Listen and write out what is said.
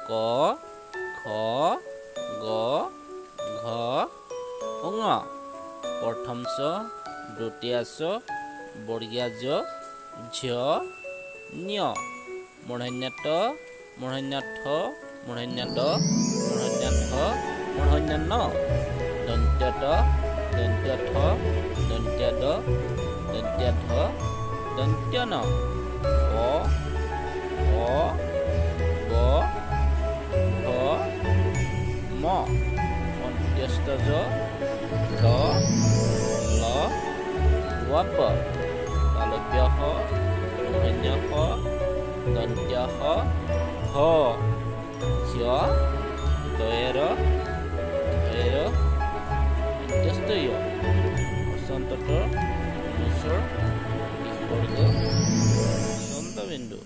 ক খ গ ঘ ঙ প্ৰথম চ দ্বিতীয় চ বৰ্গীয়া জ ঝ ঞ মূৰ্ধন্য ট মূৰ্ধন্য ঠ মূৰ্ধন্য ড মূৰ্ধন্য ঠ মূৰ্ধন্য ণ দন্ত্য ত দন্ত্য থ দন্ত্য দ দন্ত্য ধ দন্ত্য ন ক খ গ ঘ ম অন্ত্যস্ত জ ল ল ৱ প তালব্য হ মূৰ্ধন্য ষ দন্ত্য হ হ ঝ দয়েৰ ধয়েৰ অন্ত্যস্ত য় হস্যন্ত ত অনুস্বৰ বিসৰ্গ হস্যন্ত বিন্দু